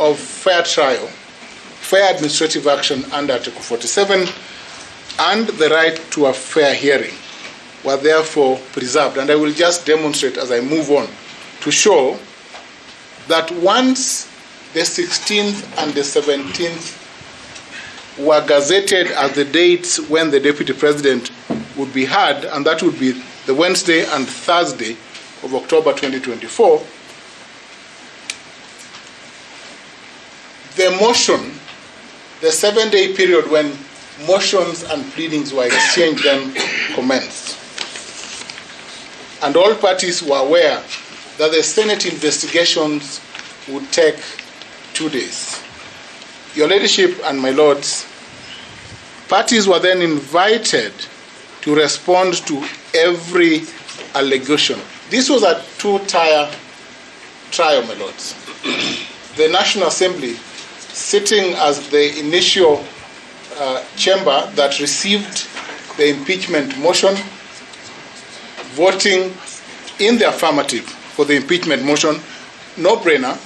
of fair trial, fair administrative action under Article 47, and the right to a fair hearing were therefore preserved. And I will just demonstrate as I move on to show that once the 16th and the 17th were gazetted as the dates when the Deputy President would be heard, and that would be the Wednesday and Thursday of October 2024, the motion, the 7-day period when motions and pleadings were exchanged, then commenced. And all parties were aware that the Senate investigations would take 2 days. Your Ladyship and my Lords, parties were then invited to respond to every allegation. This was a two-tier trial, my Lords. The National Assembly, sitting as the initial chamber that received the impeachment motion, voting in the affirmative for the impeachment motion, no-brainer.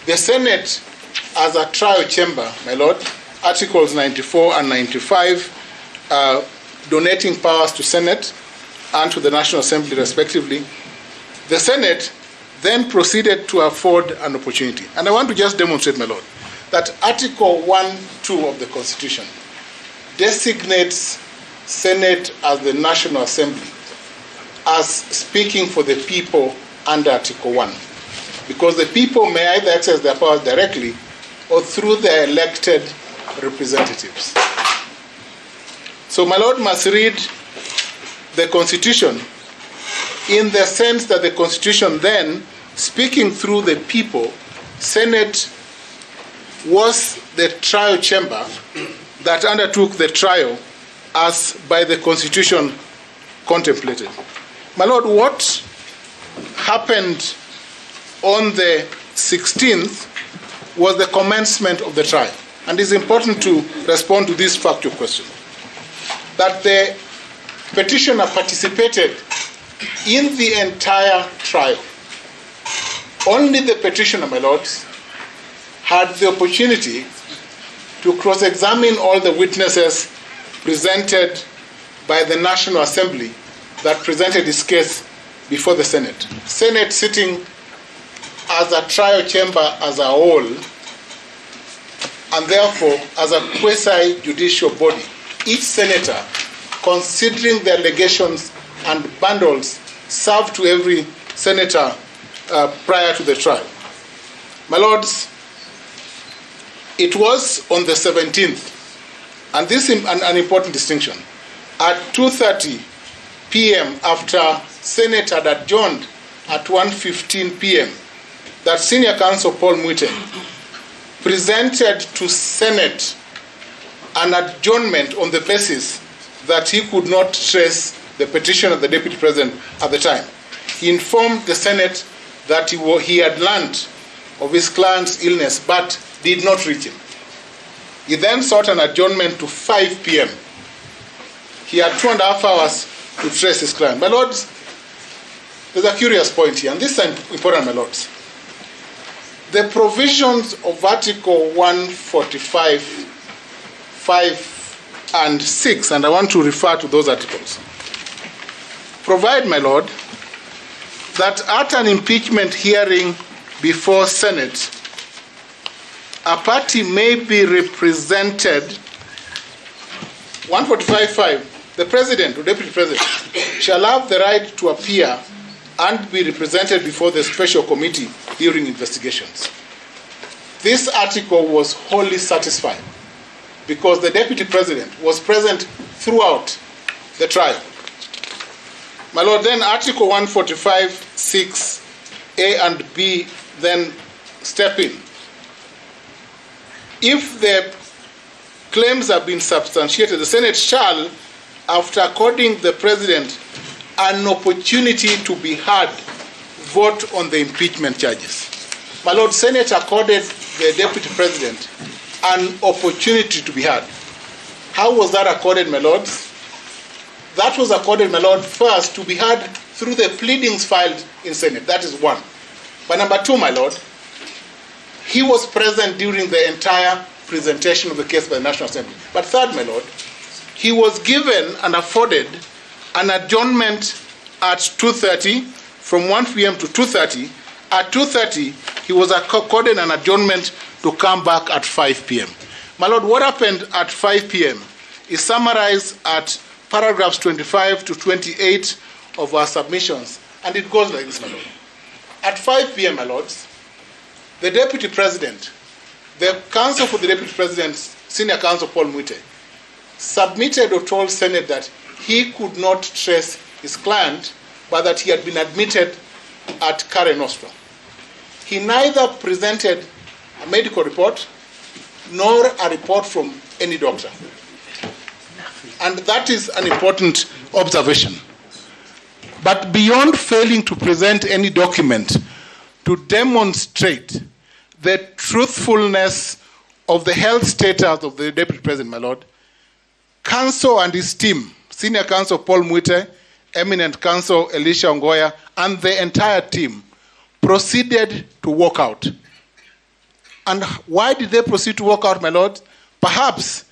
The Senate, as a trial chamber, my Lord, Articles 94 and 95, donating powers to Senate and to the National Assembly, respectively. The Senate then proceeded to afford an opportunity. And I want to just demonstrate, my Lord, that Article 1(2) of the Constitution designates Senate as the National Assembly as speaking for the people under Article 1. Because the people may either exercise their powers directly or through their elected representatives. So my Lord must read the Constitution in the sense that the Constitution then, speaking through the people, Senate was the trial chamber that undertook the trial as by the Constitution contemplated. My Lord, what happened on the 16th was the commencement of the trial. And it's important to respond to this factual question, that the petitioner participated in the entire trial. Only the petitioner, my lords, had the opportunity to cross-examine all the witnesses presented by the National Assembly that presented his case before the Senate. Senate sitting as a trial chamber as a whole, and therefore as a quasi-judicial body. Each senator, considering the allegations and bundles served to every senator prior to the trial. My lords, it was on the 17th, and this is an important distinction. At 2:30 p.m. after Senate had adjourned at 1:15 p.m., that Senior Counsel Paul Mwite presented to Senate an adjournment on the basis that he could not trace the petition of the Deputy President at the time. He informed the Senate that he had learned of his client's illness but did not reach him. He then sought an adjournment to 5 p.m. He had 2.5 hours to trace his client. My lords, there's a curious point here, and this is important, my lords. The provisions of Article 145, 5 and 6, and I want to refer to those articles, provide, my lord, that at an impeachment hearing before Senate, a party may be represented. 145.5, the President or Deputy President shall have the right to appear and be represented before the special committee during investigations. This article was wholly satisfied because the Deputy President was present throughout the trial. My lord, then Article 145.6 A and B then step in. If the claims have been substantiated, the Senate shall, after according the President an opportunity to be heard, vote on the impeachment charges. My lord, Senate accorded the Deputy President an opportunity to be heard. How was that accorded, my lords? That was accorded, my lord, first to be heard through the pleadings filed in Senate. That is one. But number two, my lord, he was present during the entire presentation of the case by the National Assembly. But third, my lord, he was given and afforded an adjournment at 2:30, from 1 p.m. to 2:30. At 2:30, he was accorded an adjournment to come back at 5 p.m. My lord, what happened at 5 p.m. is summarized at paragraphs 25 to 28 of our submissions, and it goes like this, my lord. At 5 p.m., my lords, the Deputy President, the Counsel for the Deputy President, Senior Counsel Paul Mwite, submitted or told Senate that he could not trace his client, but that he had been admitted at Care Nostra. He neither presented a medical report nor a report from any doctor. And that is an important observation. But beyond failing to present any document to demonstrate the truthfulness of the health status of the Deputy President, my lord, Counsel and his team, Senior Counsel Paul Mwite, Eminent Counsel Elisha Ongoya, and the entire team proceeded to walk out. And why did they proceed to walk out, my lord? Perhaps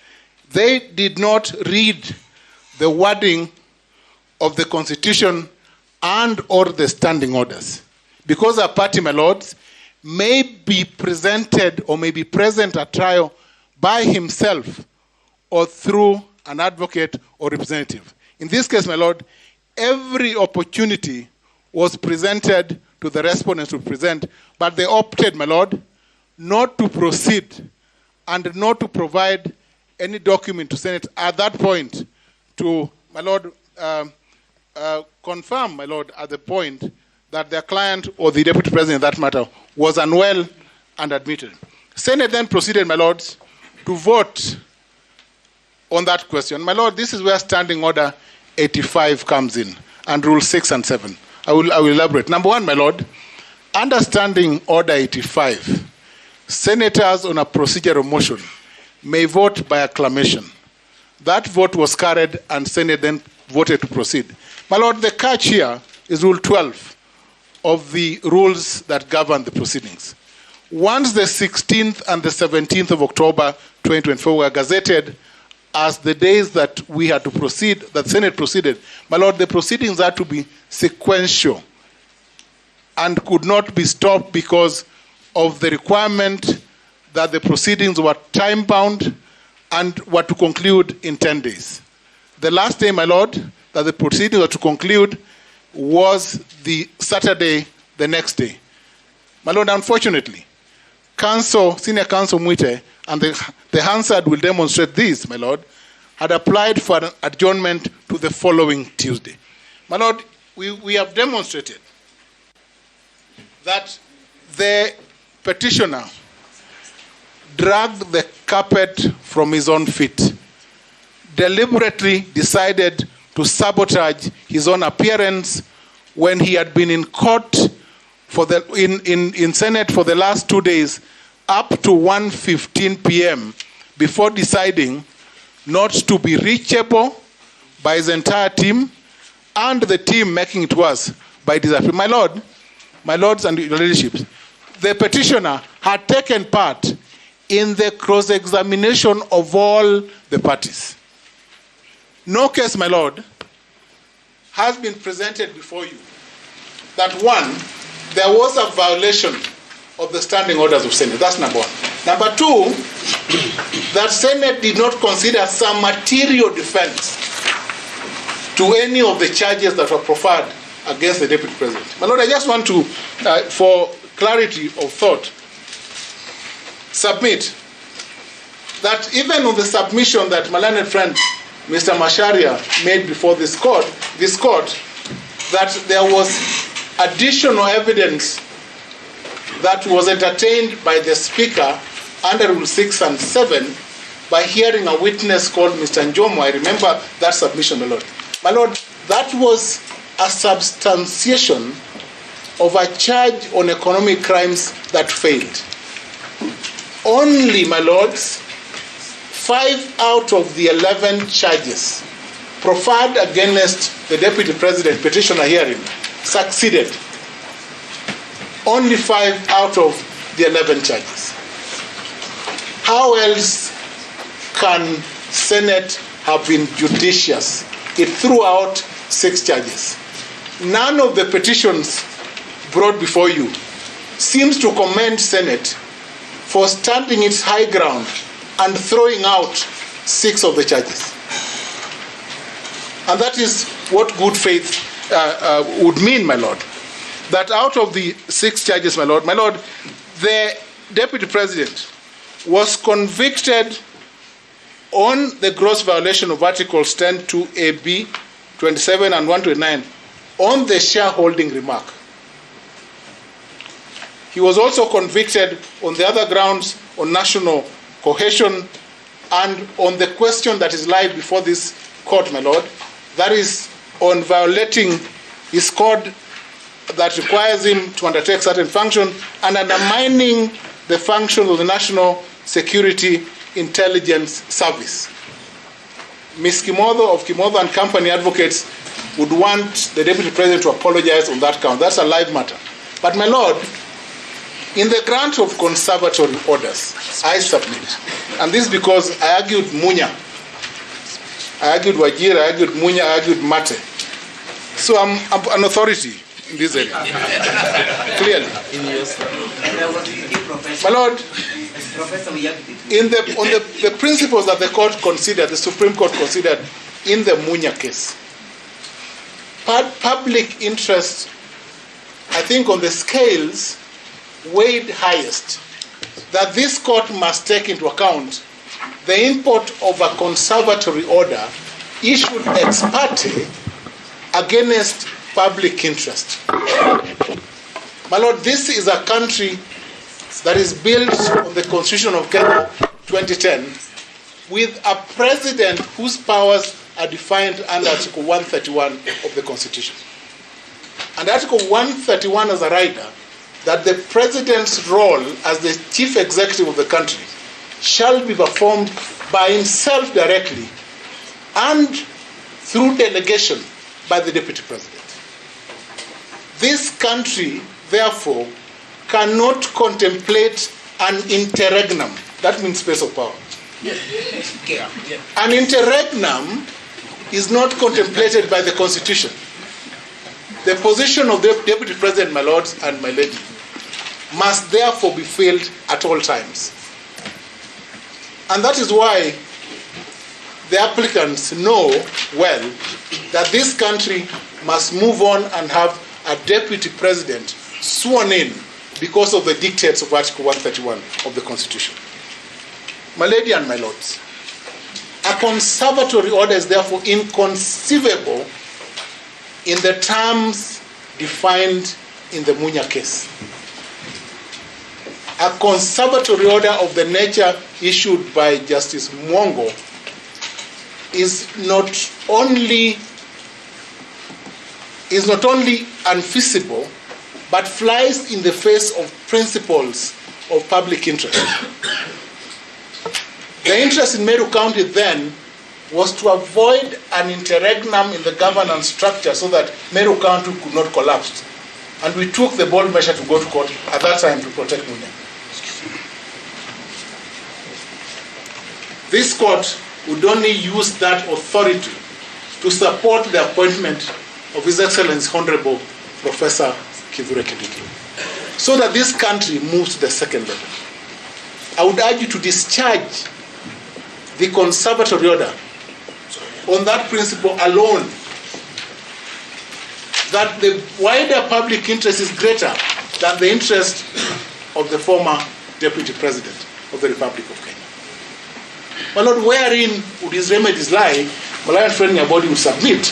they did not read the wording of the Constitution and or the standing orders. Because a party, my lords, may be presented or may be present at trial by himself or through an advocate or representative. In this case, my lord, every opportunity was presented to the respondents to present, but they opted, my lord, not to proceed and not to provide any document to Senate at that point to, my lord, confirm, my lord, at the point that their client or the Deputy President in that matter was unwell and admitted. Senate then proceeded, my lords, to vote on that question. My lord, this is where Standing Order 85 comes in, and Rule 6 and 7. I will elaborate. Number one, my lord, under Standing Order 85, senators on a procedural motion may vote by acclamation. That vote was carried and Senate then voted to proceed. My lord, the catch here is Rule 12 of the rules that govern the proceedings. Once the 16th and the 17th of October 2024 were gazetted as the days that we had to proceed, that Senate proceeded, my lord, the proceedings had to be sequential and could not be stopped because of the requirement that the proceedings were time-bound and were to conclude in 10 days. The last day, my lord, that the proceedings were to conclude was the Saturday, the next day. My lord, unfortunately, Senior Counsel Mwite, and the Hansard will demonstrate this, my lord, had applied for an adjournment to the following Tuesday. My lord, we have demonstrated that the petitioner dragged the carpet from his own feet, deliberately decided to sabotage his own appearance when he had been in court in Senate for the last 2 days up to 1:15 p.m. before deciding not to be reachable by his entire team and the team making it worse by disappearing. My lords and your leaderships, the petitioner had taken part in the cross-examination of all the parties. No case, my lord, has been presented before you that one, there was a violation of the standing orders of Senate. That's number one. Number two, that Senate did not consider some material defense to any of the charges that were proffered against the Deputy President. My lord, I just want to, for clarity of thought, submit that even on the submission that my learned friend Mr. Masharia made before this court, that there was additional evidence that was entertained by the Speaker under Rule 6 and 7 by hearing a witness called Mr. Njomo. I remember that submission, my lord. My lord, that was a substantiation of a charge on economic crimes that failed. Only, my lords, 5 out of the 11 charges proffered against the Deputy President petitioner hearing succeeded. Only 5 out of the 11 charges. how else can Senate have been judicious? It threw out 6 charges. None of the petitions brought before you seems to commend Senate for standing its high ground and throwing out 6 of the charges. And that is what good faith would mean, my Lord. That out of the 6 charges, my Lord, the Deputy President was convicted on the gross violation of Articles 10(2)(ab), 27 and 129 on the shareholding remark. He was also convicted on the other grounds on national cohesion and on the question that is live before this court, my Lord, that is on violating his code that requires him to undertake certain function and undermining the function of the National Security Intelligence Service. Ms. Kimotho of Kimotho and Company Advocates would want the Deputy President to apologize on that count. That's a live matter. But my Lord, in the grant of conservatory orders, I submit, and this because I argued Munya, I argued Wajir, I argued Munya, I argued Mate. So I'm an authority in this area, clearly. My Lord, on the principles that the court considered, the Supreme Court considered in the Munya case, public interest, I think on the scales, weighed highest, that this court must take into account the import of a conservatory order issued ex parte against public interest. My Lord, this is a country that is built on the Constitution of Kenya 2010 with a president whose powers are defined under Article 131 of the Constitution. And Article 131 as a rider that the president's role as the chief executive of the country shall be performed by himself directly and through delegation by the deputy president. This country, therefore, cannot contemplate an interregnum. That means space of power. An interregnum is not contemplated by the Constitution. The position of the Deputy President, my lords and my lady, must therefore be filled at all times. And that is why the applicants know well that this country must move on and have a Deputy President sworn in because of the dictates of Article 131 of the Constitution. My lady and my lords, a conservatory order is therefore inconceivable in the terms defined in the Munya case. A conservatory order of the nature issued by Justice Mwongo is not only unfeasible, but flies in the face of principles of public interest. The interest in Meru County then was to avoid an interregnum in the governance structure so that Meru County could not collapse. And we took the bold measure to go to court at that time to protect Munya. This court would only use that authority to support the appointment of His Excellency Honorable Professor Kithure Kindiki, so that this country moves to the second level. I would urge you to discharge the conservatory order on that principle alone, that the wider public interest is greater than the interest of the former Deputy President of the Republic of Kenya. My Lord, wherein would his remedies lie? Malayan Training Body would submit.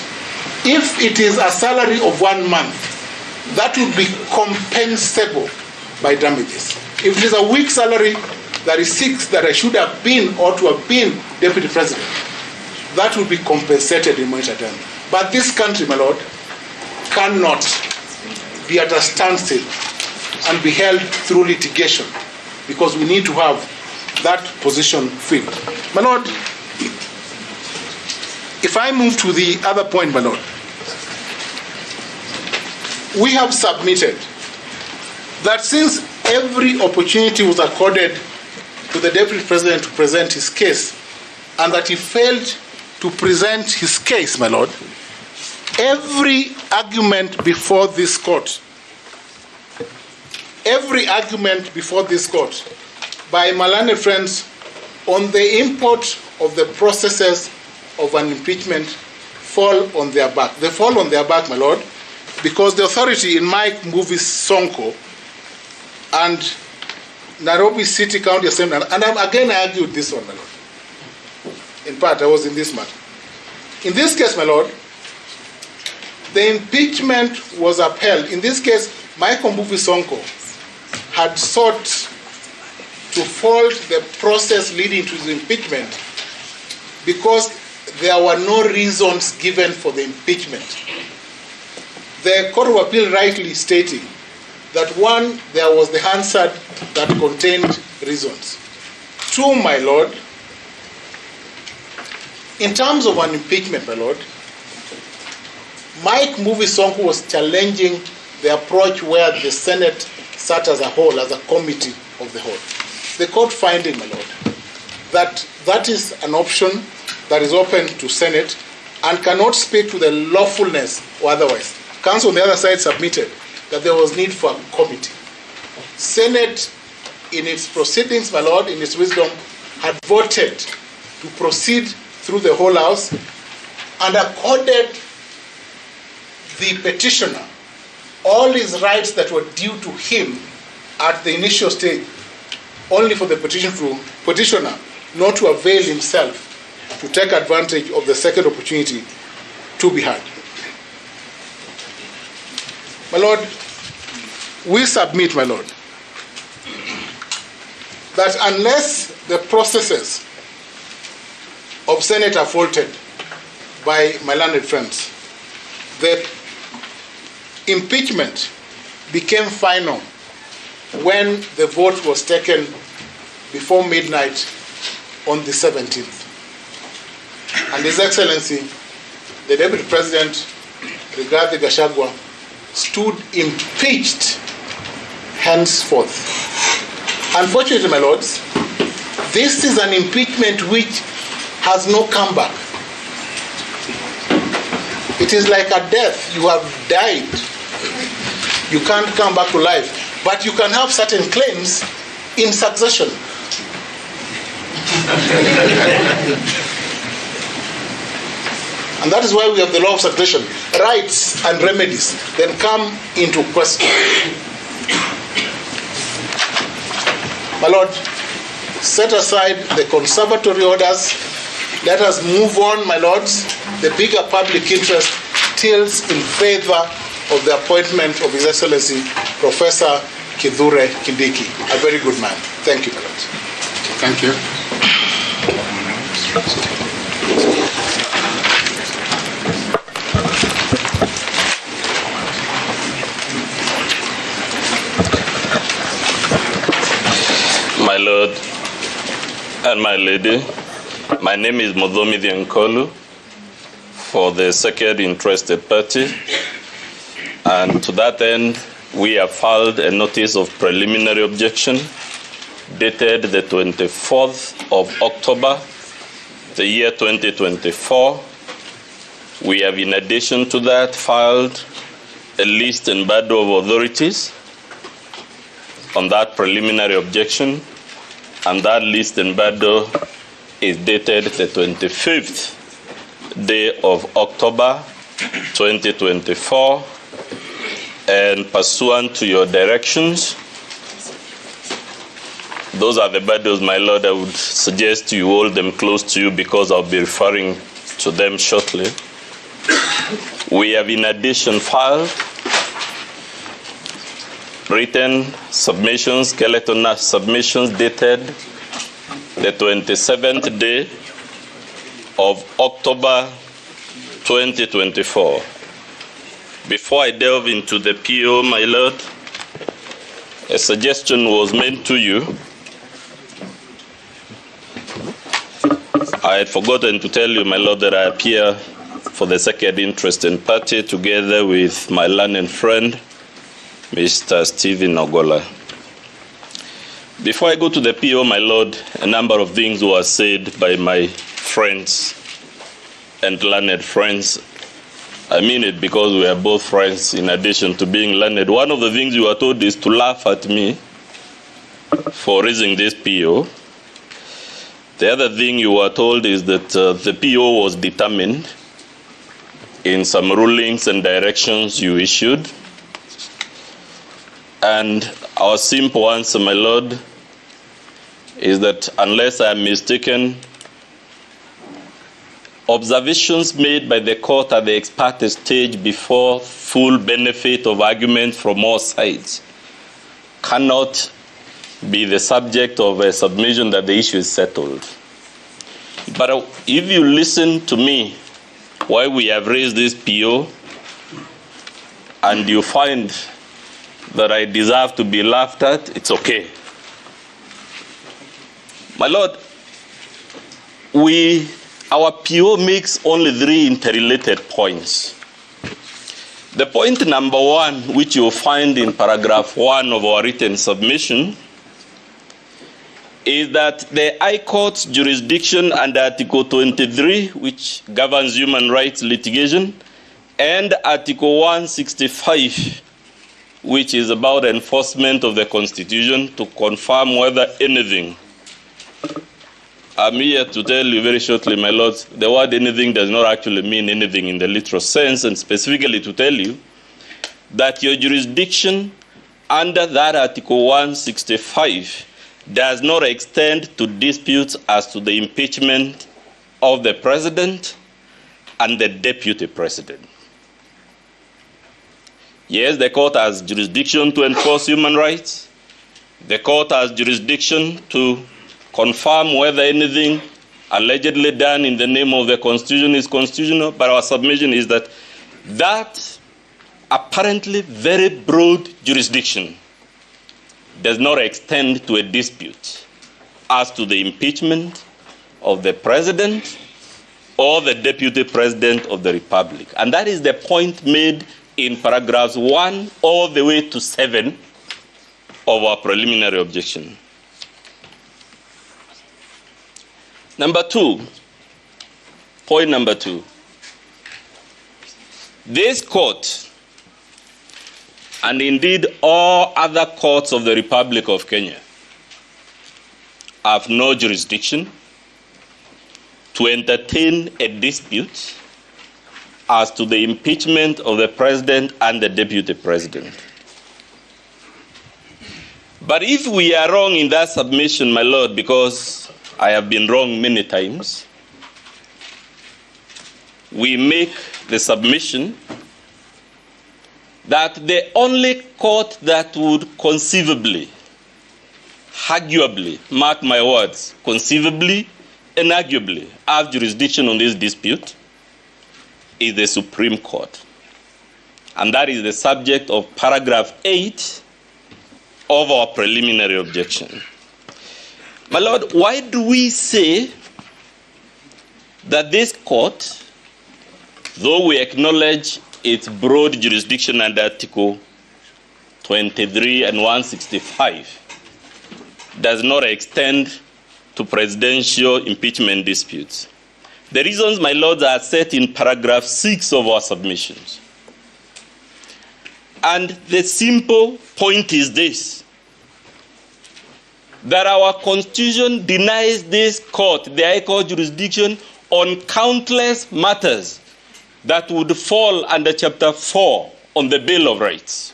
If it is a salary of 1 month, that would be compensable by damages. If it is a week's salary that is 6 that I should have been or to have been Deputy President, that would be compensated in monetary terms. But this country, my Lord, cannot be at a standstill and be held through litigation, because we need to have that position filled. My Lord, if I move to the other point, my Lord, we have submitted that since every opportunity was accorded to the Deputy President to present his case, and that he failed to present his case, my Lord, every argument before this court by my learned friends on the import of the processes of an impeachment fall on their back. They fall on their back, my Lord, because the authority in Mike Mbuvi Sonko and Nairobi City County Assembly, and I argued this one, my Lord. In part, I was in this matter. In this case, my Lord, the impeachment was upheld. In this case, Mike Mbuvi Sonko had sought to fault the process leading to his impeachment because there were no reasons given for the impeachment. The Court of Appeal rightly stating that one, there was the Hansard that contained reasons. Two, my Lord, in terms of an impeachment, my Lord, Mike Mbuvi Sonko was challenging the approach where the Senate sat as a whole, as a committee of the whole. The court finding, my Lord, that that is an option that is open to Senate and cannot speak to the lawfulness or otherwise. Counsel on the other side submitted that there was need for a committee. Senate, in its proceedings, my Lord, in its wisdom, had voted to proceed through the whole House and accorded the petitioner all his rights that were due to him at the initial stage, only for the petitioner not to avail himself to take advantage of the second opportunity to be had. My Lord, we submit, my Lord, that unless the processes of Senate are faulted by my learned friends, the impeachment became final when the vote was taken before midnight on the 17th. And His Excellency, the Deputy President, Rigathi Gachagua, stood impeached henceforth. Unfortunately, my lords, this is an impeachment which has no comeback. It is like a death. You have died. You can't come back to life. But you can have certain claims in succession. And that is why we have the law of succession. Rights and remedies then come into question. My Lord, set aside the conservatory orders. Let us move on, my lords. The bigger public interest tilts in favor of the appointment of His Excellency Professor Kithure Kindiki, a very good man. Thank you, my lord. Thank you. My lord and my lady, my name is Modomi Diankolu for the second interested party, and to that end, we have filed a notice of preliminary objection dated the 24th of October, the year 2024. We have, in addition to that, filed a list and battle of authorities on that preliminary objection, and that list and battle is dated the 25th day of October 2024, and pursuant to your directions, those are the battles, my lord. I would suggest you hold them close to you because I'll be referring to them shortly. We have, in addition, filed written submissions, skeleton submissions dated the 27th day of October 2024. Before I delve into the PO, my lord, a suggestion was made to you. I had forgotten to tell you, my lord, that I appear for the second interested party together with my learned friend, Mr. Stephen Ogola. Before I go to the PO, my Lord, a number of things were said by my friends and learned friends. I mean it because we are both friends in addition to being learned. One of the things you were told is to laugh at me for raising this PO. The other thing you were told is that the PO was determined in some rulings and directions you issued. And our simple answer, my Lord, is that unless I am mistaken, observations made by the court at the ex parte stage before full benefit of argument from all sides cannot be the subject of a submission that the issue is settled. But if you listen to me, why we have raised this PO, and you find that I deserve to be laughed at, it's okay. My Lord, our PO makes only 3 interrelated points. The point number 1, which you'll find in paragraph 1 of our written submission, is that the High Court's jurisdiction under Article 23, which governs human rights litigation, and Article 165, which is about enforcement of the Constitution, to confirm whether anything. I'm here to tell you very shortly, my lords, the word anything does not actually mean anything in the literal sense, and specifically to tell you that your jurisdiction under that Article 165 does not extend to disputes as to the impeachment of the president and the deputy president. Yes, the court has jurisdiction to enforce human rights. The court has jurisdiction to confirm whether anything allegedly done in the name of the Constitution is constitutional, but our submission is that that apparently very broad jurisdiction does not extend to a dispute as to the impeachment of the president or the deputy president of the republic. And that is the point made in paragraphs 1 all the way to 7 of our preliminary objection. Number 2, point number 2. This court, and indeed all other courts of the Republic of Kenya, have no jurisdiction to entertain a dispute as to the impeachment of the president and the deputy president. But if we are wrong in that submission, my Lord, because I have been wrong many times, we make the submission that the only court that would conceivably, arguably, mark my words, conceivably and arguably have jurisdiction on this dispute is the Supreme Court. And that is the subject of paragraph 8 of our preliminary objection. My Lord, why do we say that this court, though we acknowledge its broad jurisdiction under Article 23 and 165, does not extend to presidential impeachment disputes? The reasons, my lords, are set in paragraph 6 of our submissions. And the simple point is this: that our Constitution denies this court, the High Court jurisdiction, on countless matters that would fall under Chapter 4 on the Bill of Rights.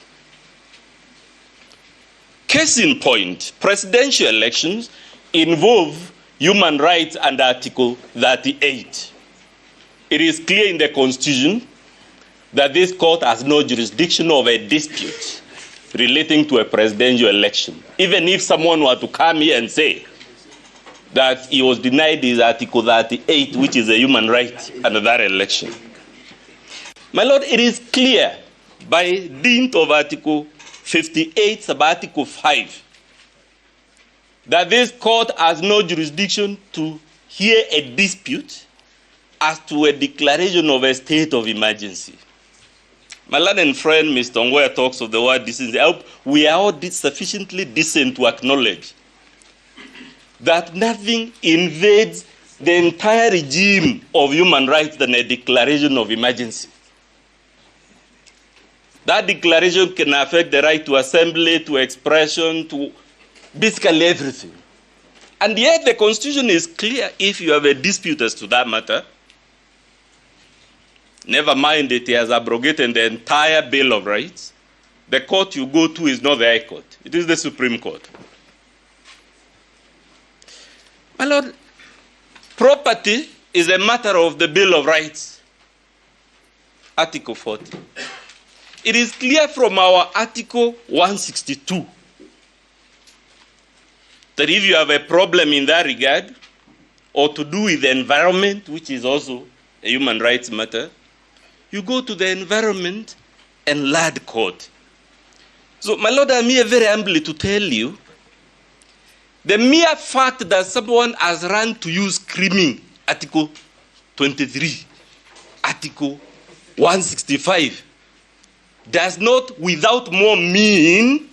Case in point, presidential elections involve human rights under Article 38. It is clear in the Constitution that this court has no jurisdiction over a dispute relating to a presidential election. Even if someone were to come here and say that he was denied his Article 38, which is a human right under that election. My Lord, it is clear by dint of Article 58, sub-Article 5, that this court has no jurisdiction to hear a dispute as to a declaration of a state of emergency. My learned friend, Mr. Ngoya, talks of the word decency. I hope we are all sufficiently decent to acknowledge that nothing invades the entire regime of human rights than a declaration of emergency. That declaration can affect the right to assembly, to expression, to basically everything. And yet the Constitution is clear if you have a dispute as to that matter. Never mind it has abrogated the entire Bill of Rights. The court you go to is not the High Court. It is the Supreme Court. My Lord, property is a matter of the Bill of Rights. Article 40. It is clear from our Article 162 that if you have a problem in that regard, or to do with the environment, which is also a human rights matter, you go to the Environment and Land Court. So, my Lord, I'm here very humbly to tell you, the mere fact that someone has run to you screaming Article 23, Article 165, does not without more mean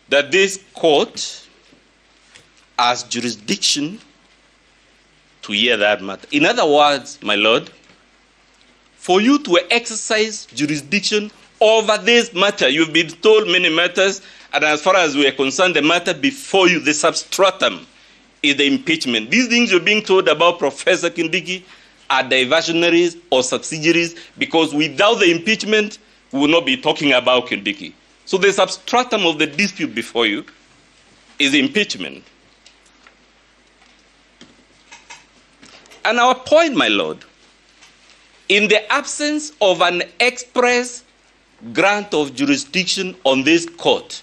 that this court has jurisdiction to hear that matter. In other words, my Lord, for you to exercise jurisdiction over this matter, you've been told many matters, and as far as we are concerned, the matter before you, the substratum, is the impeachment. These things you're being told about Professor Kindiki are diversionaries or subsidiaries, because without the impeachment, we will not be talking about Kindiki. So the substratum of the dispute before you is impeachment. And our point, my Lord, in the absence of an express grant of jurisdiction on this court,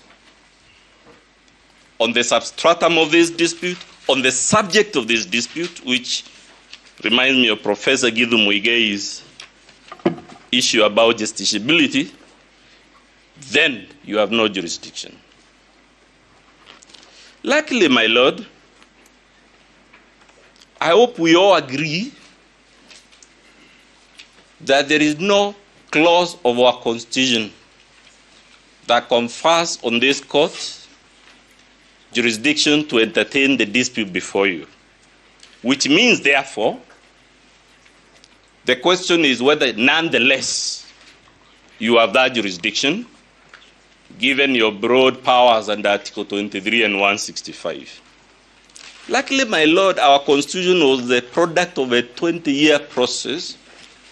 on the substratum of this dispute, on the subject of this dispute, which reminds me of Professor Githu Muigei's issue about justiciability, then you have no jurisdiction. Luckily, my Lord, I hope we all agree that there is no clause of our Constitution that confers on this court jurisdiction to entertain the dispute before you. Which means, therefore, the question is whether nonetheless you have that jurisdiction, given your broad powers under Article 23 and 165. Luckily, my Lord, our Constitution was the product of a 20-year process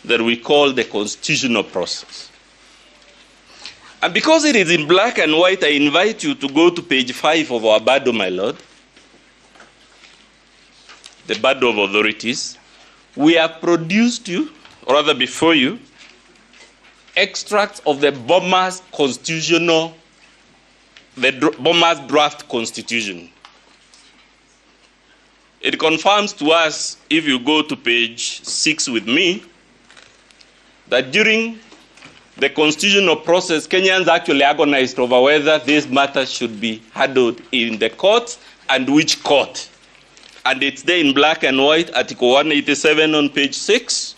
that we call the constitutional process. And because it is in black and white, I invite you to go to page 5 of our Bardo, my Lord, the Bardo of Authorities. We have produced you, or rather before you, extracts of the Bomas constitutional, the Bomas draft constitution. It confirms to us, if you go to page 6 with me, that during the constitutional process, Kenyans actually agonized over whether this matter should be handled in the court and which court. And it's there in black and white, Article 187 on page 6.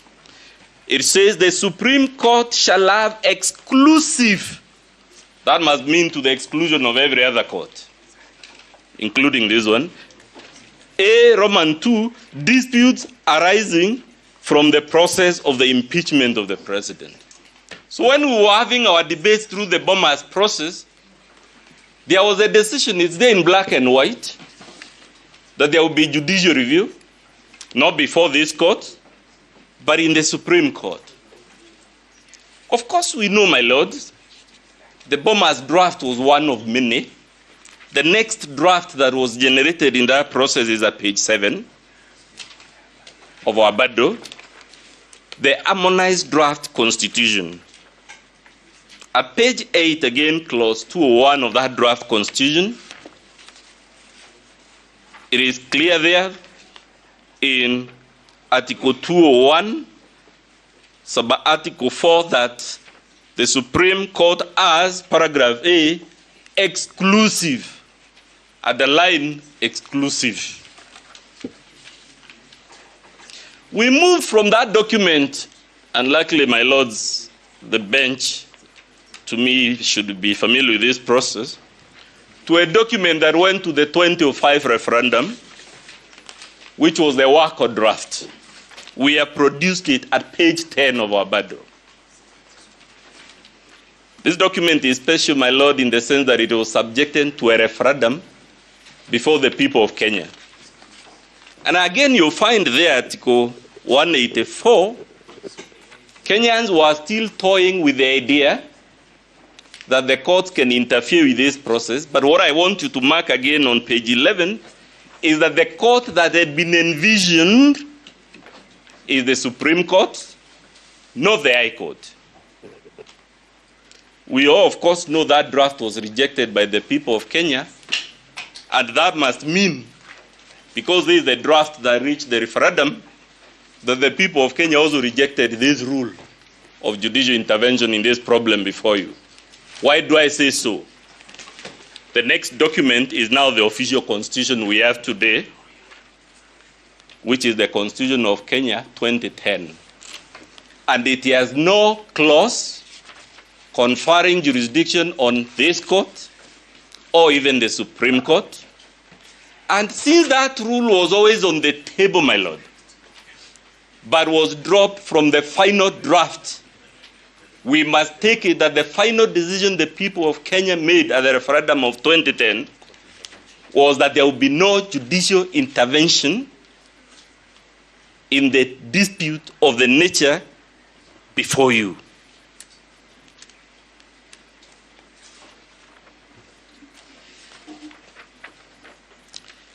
It says the Supreme Court shall have exclusive, that must mean to the exclusion of every other court, including this one, A, Roman 2, disputes arising from the process of the impeachment of the president. So when we were having our debates through the Bomas process, there was a decision, it's there in black and white, that there will be judicial review, not before this court, but in the Supreme Court. Of course, we know, my lords, the Bomas draft was one of many. The next draft that was generated in that process is at page 7 of our Bardo, the harmonized draft constitution. At page 8, again, clause 201 of that draft constitution, it is clear there in Article 201, sub-Article 4, that the Supreme Court has, paragraph A, exclusive, at the line exclusive. We move from that document, and luckily, my lords, the bench, to me, should be familiar with this process. to a document that went to the 2005 referendum, which was the work or draft. We have produced it at page 10 of our bundle. This document is special, my lord, in the sense that it was subjected to a referendum before the people of Kenya. And again, you'll find there, Article 184, Kenyans were still toying with the idea that the courts can interfere with this process. But what I want you to mark again on page 11 is that the court that had been envisioned is the Supreme Court, not the High Court. We all, of course, know that draft was rejected by the people of Kenya, and that must mean, because this is the draft that reached the referendum, that the people of Kenya also rejected this rule of judicial intervention in this problem before you. Why do I say so? The next document is now the official constitution we have today, which is the Constitution of Kenya 2010. And it has no clause conferring jurisdiction on this court or even the Supreme Court. And since that rule was always on the table, my lord, but was dropped from the final draft, we must take it that the final decision the people of Kenya made at the referendum of 2010 was that there will be no judicial intervention in the dispute of the nature before you.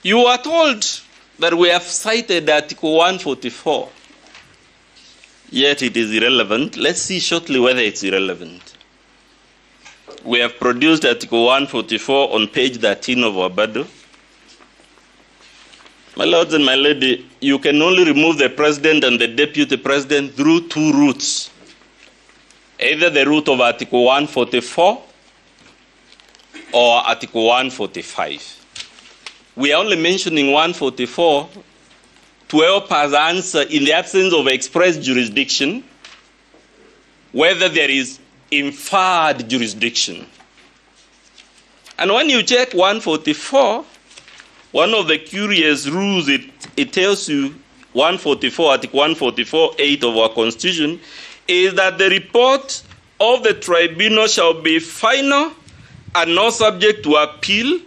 You are told that we have cited Article 144, yet it is irrelevant. Let's see shortly whether it's irrelevant. We have produced Article 144 on page 13 of our bundle. My lords and my lady, you can only remove the president and the deputy president through two routes. Either the route of Article 144 or Article 145. We are only mentioning 144 to help us answer, in the absence of express jurisdiction, whether there is inferred jurisdiction. And when you check 144, one of the curious rules it tells you, 144, Article 144.8 of our Constitution, is that the report of the tribunal shall be final and not subject to appeal.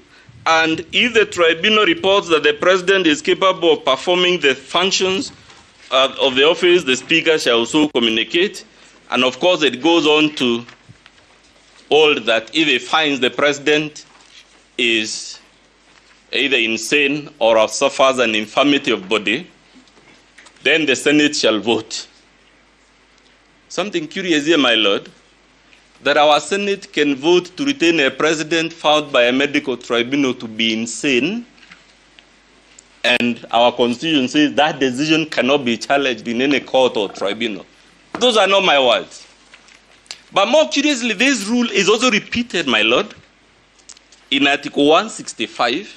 And if the tribunal reports that the president is capable of performing the functions of the office, the speaker shall also communicate. And of course, it goes on to hold that if it finds the president is either insane or suffers an infirmity of body, then the Senate shall vote. Something curious here, my lord, that our Senate can vote to retain a president found by a medical tribunal to be insane, and our Constitution says that decision cannot be challenged in any court or tribunal. Those are not my words. But more curiously, this rule is also repeated, my lord, in Article 165.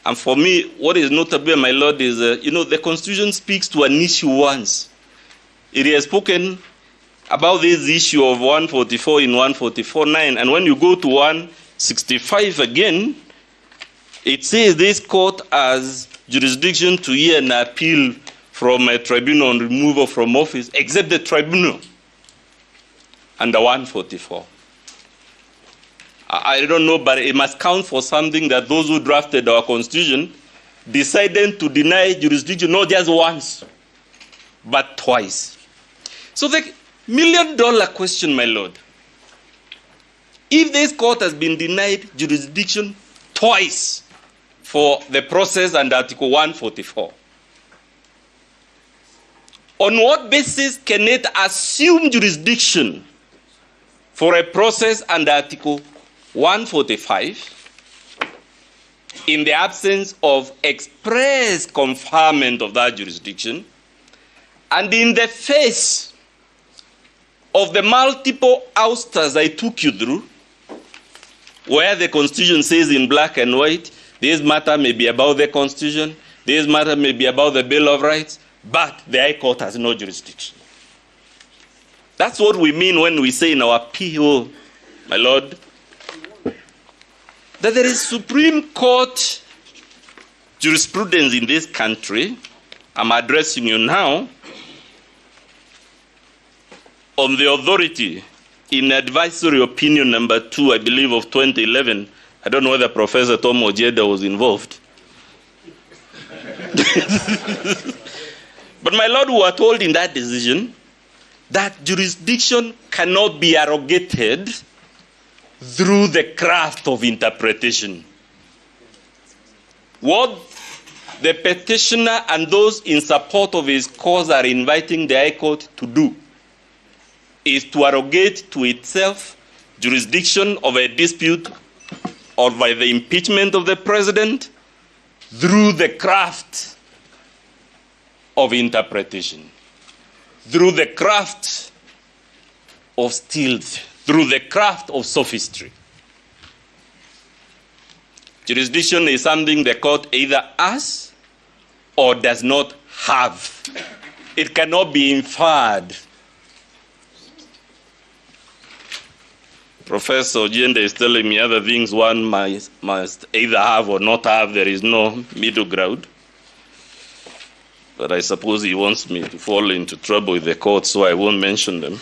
And for me, what is notable, my lord, is, the Constitution speaks to an issue once. It has spoken about this issue of 144 in 144.9. And when you go to 165 again, it says this court has jurisdiction to hear an appeal from a tribunal on removal from office, except the tribunal under 144. I don't know, but it must count for something that those who drafted our Constitution decided to deny jurisdiction not just once, but twice. So the million-dollar question, my lord, if this court has been denied jurisdiction twice for the process under Article 144, on what basis can it assume jurisdiction for a process under Article 145 in the absence of express conferment of that jurisdiction and in the face of the multiple ousters I took you through, where the Constitution says in black and white, this matter may be about the Constitution, this matter may be about the Bill of Rights, but the High Court has no jurisdiction. That's what we mean when we say in our PO, my lord, that there is Supreme Court jurisprudence in this country, I'm addressing you now, on the authority in advisory opinion number 2, I believe, of 2011. I don't know whether Professor Tom Ojeda was involved. But my Lord, we were told in that decision that jurisdiction cannot be arrogated through the craft of interpretation. What the petitioner and those in support of his cause are inviting the High Court to do is to arrogate to itself jurisdiction of a dispute or by the impeachment of the president through the craft of interpretation, through the craft of stealth, through the craft of sophistry. Jurisdiction is something the court either has or does not have. It cannot be inferred. Professor Ojenda is telling me other things one must either have or not have. There is no middle ground. But I suppose he wants me to fall into trouble with the court, so I won't mention them.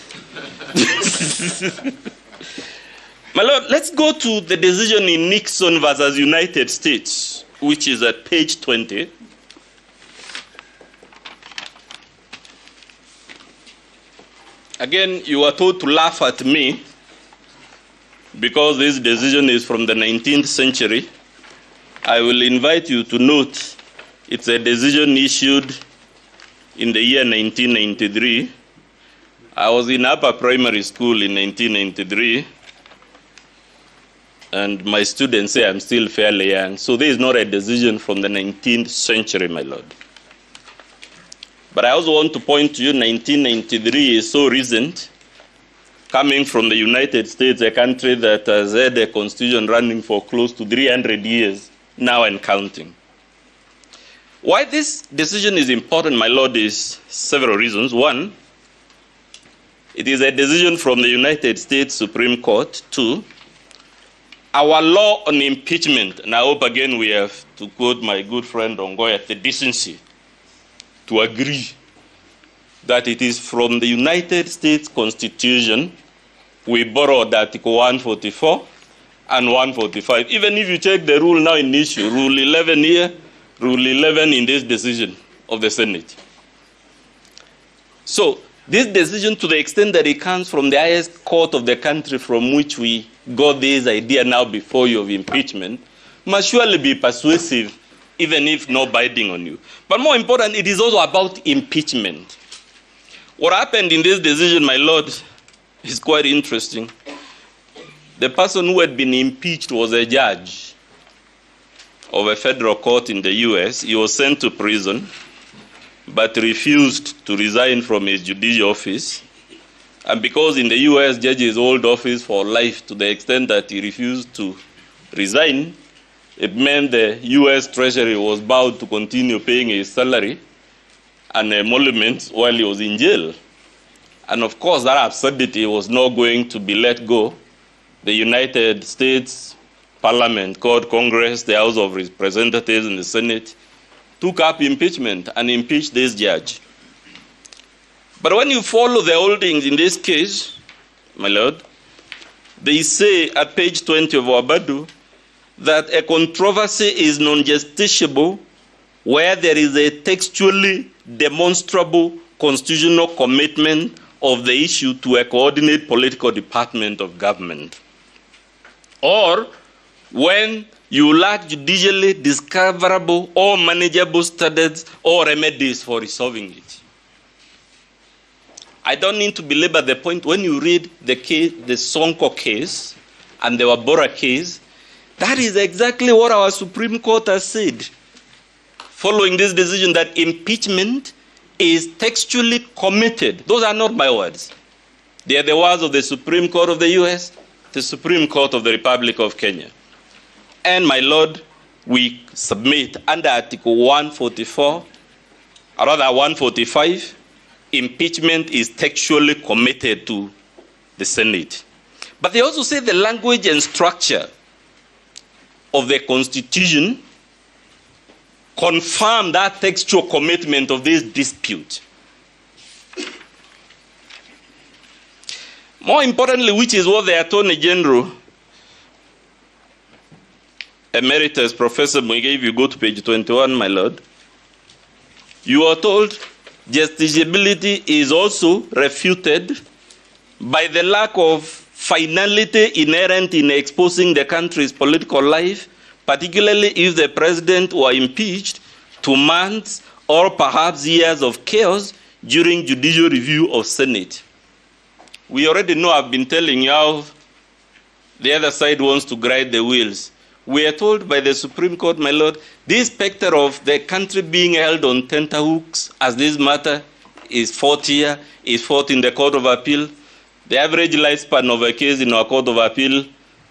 My Lord, let's go to the decision in Nixon versus United States, which is at page 20. Again, you are told to laugh at me because this decision is from the 19th century. I will invite you to note it's a decision issued in the year 1993. I was in upper primary school in 1993, and my students say I'm still fairly young. So this is not a decision from the 19th century, my Lord. But I also want to point to you, 1993 is so recent, coming from the United States, a country that has had a constitution running for close to 300 years now and counting. Why this decision is important, my Lord, is several reasons. One, it is a decision from the United States Supreme Court. Two, our law on impeachment, and I hope again we have to quote my good friend Ongoya, the decency to agree that it is from the United States Constitution we borrowed Article 144 and 145. Even if you check the rule now in issue, Rule 11 here, Rule 11 in this decision of the Senate. So this decision, to the extent that it comes from the highest court of the country from which we got this idea now before you of impeachment, must surely be persuasive, even if not binding on you. But more important, it is also about impeachment. What happened in this decision, my Lord, is quite interesting. The person who had been impeached was a judge of a federal court in the US. He was sent to prison, but refused to resign from his judicial office. And because in the US, judges hold office for life, to the extent that he refused to resign, it meant the US Treasury was bound to continue paying his salary and emoluments while he was in jail. And of course, that absurdity was not going to be let go. The United States Parliament, called Congress, the House of Representatives and the Senate, took up impeachment and impeached this judge. But when you follow the holdings in this case, my Lord, they say at page 20 of Wabadu that a controversy is non-justiciable where there is a textually demonstrable constitutional commitment of the issue to a coordinate political department of government, or when you lack judicially discoverable or manageable standards or remedies for resolving it. I don't need to belabor the point. When you read the case, the Sonko case and the Wabora case, that is exactly what our Supreme Court has said, following this decision that impeachment is textually committed. Those are not my words. They are the words of the Supreme Court of the US, the Supreme Court of the Republic of Kenya. And my Lord, we submit under Article 144, or rather 145, impeachment is textually committed to the Senate. But they also say the language and structure of the Constitution confirm that textual commitment of this dispute. More importantly, which is what the Attorney General, Emeritus Professor Muige, if you go to page 21, my lord, you are told justiciability is also refuted by the lack of finality inherent in exposing the country's political life, particularly if the president were impeached to months or perhaps years of chaos during judicial review of Senate. We already know, I've been telling you how the other side wants to grind the wheels. We are told by the Supreme Court, my lord, this specter of the country being held on tenterhooks as this matter is fought here, is fought in the Court of Appeal. The average lifespan of a case in our Court of Appeal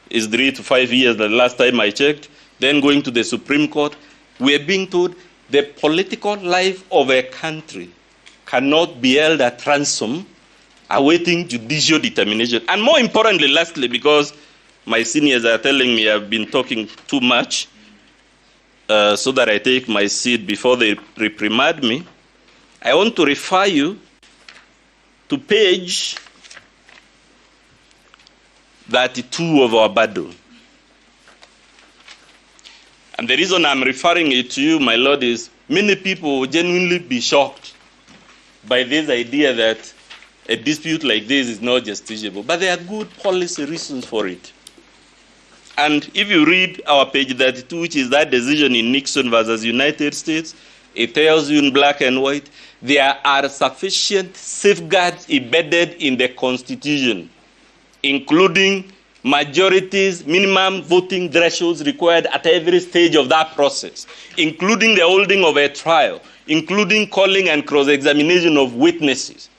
is 3 to 5 years, the last time I checked. Then going to the Supreme Court, we are being told the political life of a country cannot be held at ransom awaiting judicial determination. And more importantly, lastly, because my seniors are telling me I've been talking too much, so that I take my seat before they reprimand me, I want to refer you to page 32 of our Bado. And the reason I'm referring it to you, my lord, is many people will genuinely be shocked by this idea that a dispute like this is not justiciable. But there are good policy reasons for it. And if you read our page 32, which is that decision in Nixon versus United States, it tells you in black and white, there are sufficient safeguards embedded in the Constitution, including majorities, minimum voting thresholds required at every stage of that process, including the holding of a trial, including calling and cross-examination of witnesses.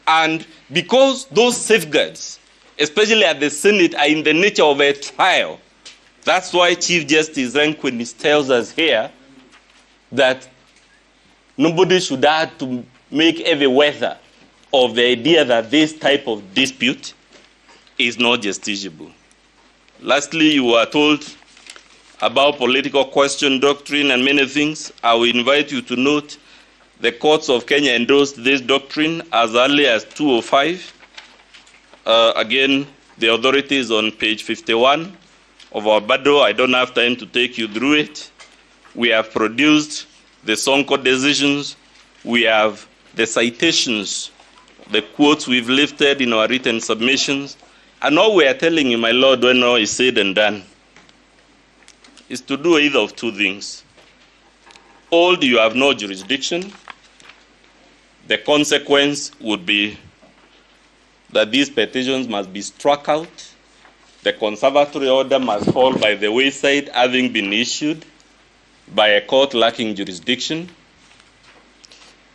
And because those safeguards, especially at the Senate, are in the nature of a trial, that's why Chief Justice Rehnquist tells us here that nobody should have to make heavy weather of the idea that this type of dispute is not justiciable. Lastly, you were told about political question doctrine and many things. I will invite you to note the courts of Kenya endorsed this doctrine as early as 2005. Again, the authority is on page 51 of our Bado. I don't have time to take you through it. We have produced the Sonko decisions. We have the citations, the quotes we've lifted in our written submissions. And all we are telling you, my lord, when all is said and done, is to do either of two things. Hold, you have no jurisdiction. The consequence would be that these petitions must be struck out. The conservatory order must fall by the wayside, having been issued by a court lacking jurisdiction.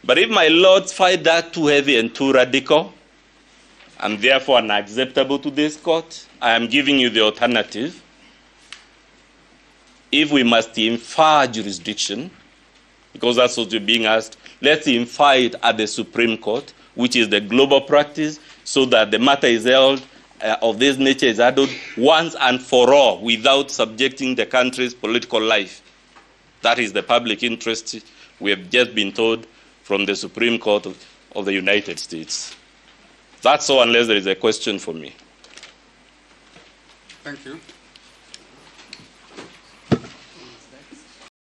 But if my lords find that too heavy and too radical, and therefore unacceptable to this court, I am giving you the alternative. If we must infer jurisdiction, because that's what you're being asked, let's infer it at the Supreme Court, which is the global practice, so that the matter is held of this nature is handled once and for all without subjecting the country's political life. That is the public interest we have just been told from the Supreme Court of the United States. That's all, unless there is a question for me. Thank you.